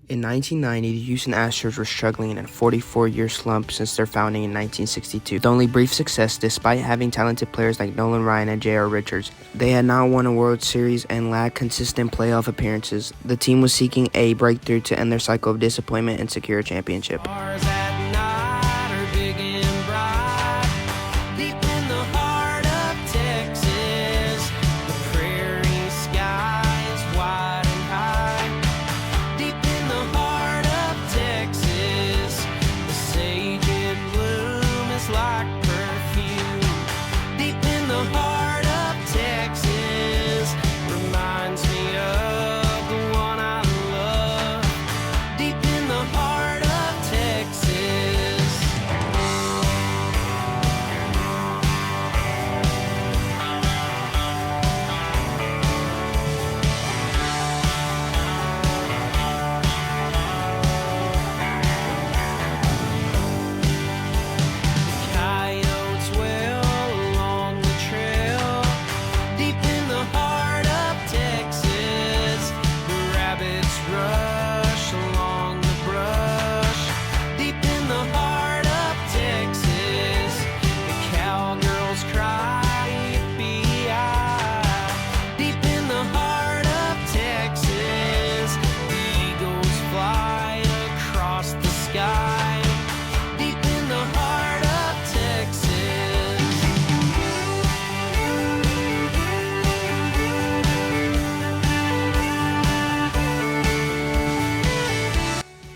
In 1990, the Houston Astros were struggling in a 44-year slump since their founding in 1962. With only brief success despite having talented players like Nolan Ryan and J.R. Richards. They had not won a World Series and lacked consistent playoff appearances. The team was seeking a breakthrough to end their cycle of disappointment and secure a championship.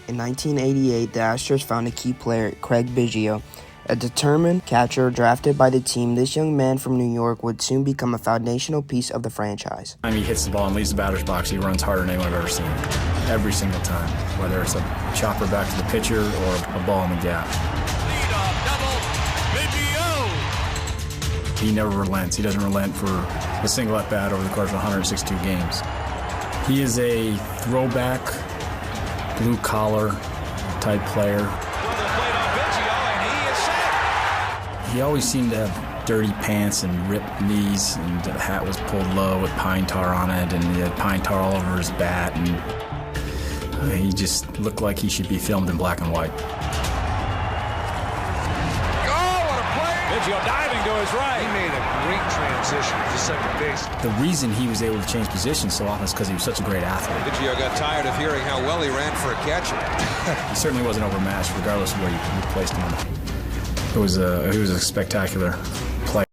In 1988, the Astros found a key player, Craig Biggio, a determined catcher drafted by the team. This young man from New York would soon become a foundational piece of the franchise. Time he hits the ball and leaves the batter's box, he runs harder than anyone I've ever seen. Every single time, whether it's a chopper back to the pitcher or a ball in the gap. Leadoff double, Biggio. He never relents. He doesn't relent for a single at-bat over the course of 162 games. He is a throwback, blue-collar type player. He always seemed to have dirty pants and ripped knees, and the hat was pulled low with pine tar on it, and he had pine tar all over his bat, and he just looked like he should be filmed in black and white. Oh, what a play! Biggio diving to his right. He made a great transition to second base. The reason he was able to change positions so often is because he was such a great athlete. Biggio got tired of hearing how well he ran for a catcher. He certainly wasn't overmatched, regardless of where you placed him. He was a spectacular player.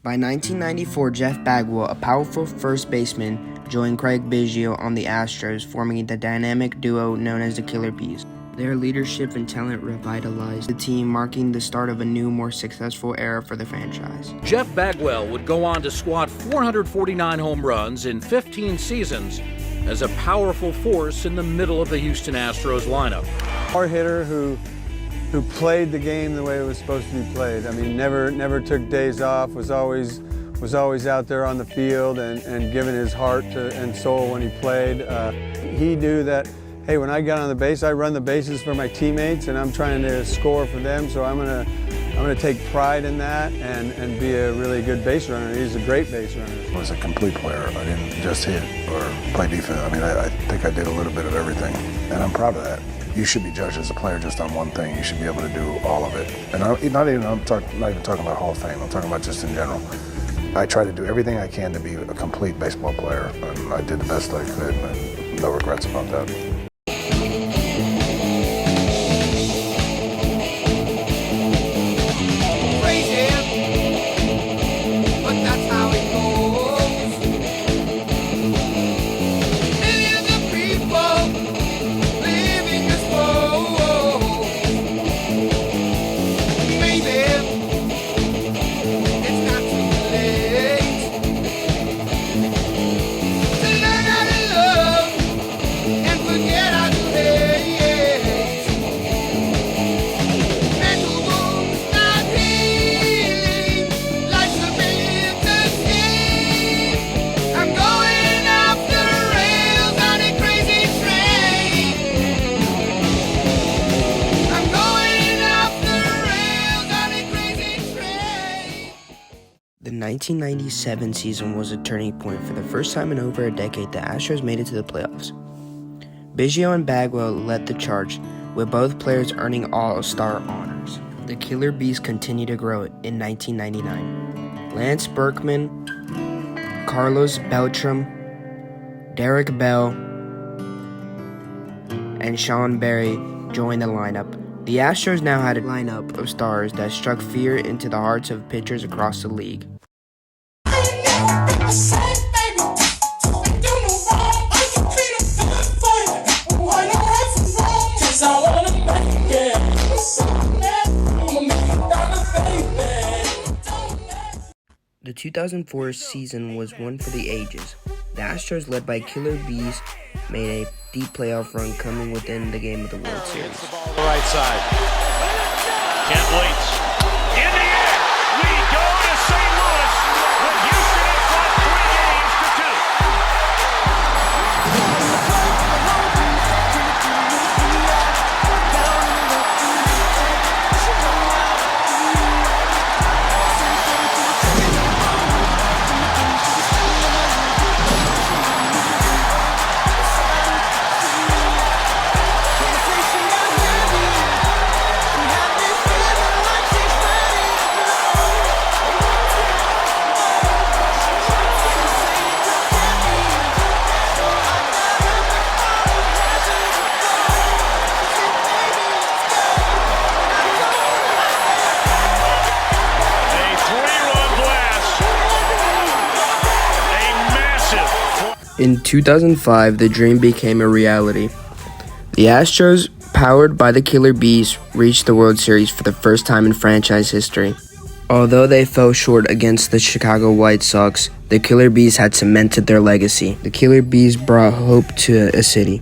By 1994, Jeff Bagwell, a powerful first baseman, joined Craig Biggio on the Astros, forming the dynamic duo known as the Killer Bees. Their leadership and talent revitalized the team, marking the start of a new, more successful era for the franchise. Jeff Bagwell would go on to squat 449 home runs in 15 seasons as a powerful force in the middle of the Houston Astros lineup. Hard hitter who played the game the way it was supposed to be played. I mean, never took days off, was always out there on the field and giving his heart and soul when he played. He knew that, hey, when I got on the base, I run the bases for my teammates, and I'm trying to score for them, so I'm gonna take pride in that and be a really good base runner. He's a great base runner. I was a complete player. I didn't just hit or play defense. I mean, I think I did a little bit of everything, and I'm proud of that. You should be judged as a player just on one thing. You should be able to do all of it. And I'm not even talking about Hall of Fame. I'm talking about just in general. I try to do everything I can to be a complete baseball player, and I did the best I could, and no regrets about that. Forget 1997 season was a turning point. For the first time in over a decade, the Astros made it to the playoffs. Biggio and Bagwell led the charge, with both players earning All-Star honors. The Killer Bees continued to grow in 1999. Lance Berkman, Carlos Beltram, Derek Bell, and Sean Berry joined the lineup. The Astros now had a lineup of stars that struck fear into the hearts of pitchers across the league. The 2004 season was one for the ages. The Astros, led by Killer Bees, made a deep playoff run, coming within the game of the World Series. The ball to the right side. Kent waits. In the air. We go to St. Louis with Houston in front 3-run blast. In 2005, the dream became a reality. The Astros, powered by the Killer Bees, reached the World Series for the first time in franchise history. Although they fell short against the Chicago White Sox, the Killer Bees had cemented their legacy. The Killer Bees brought hope to a city.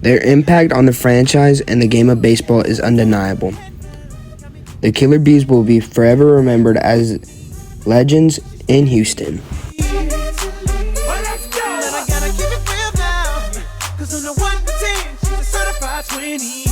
Their impact on the franchise and the game of baseball is undeniable. The Killer Bees will be forever remembered as legends in Houston. Cause on the 1 to 10, she's a certified 20.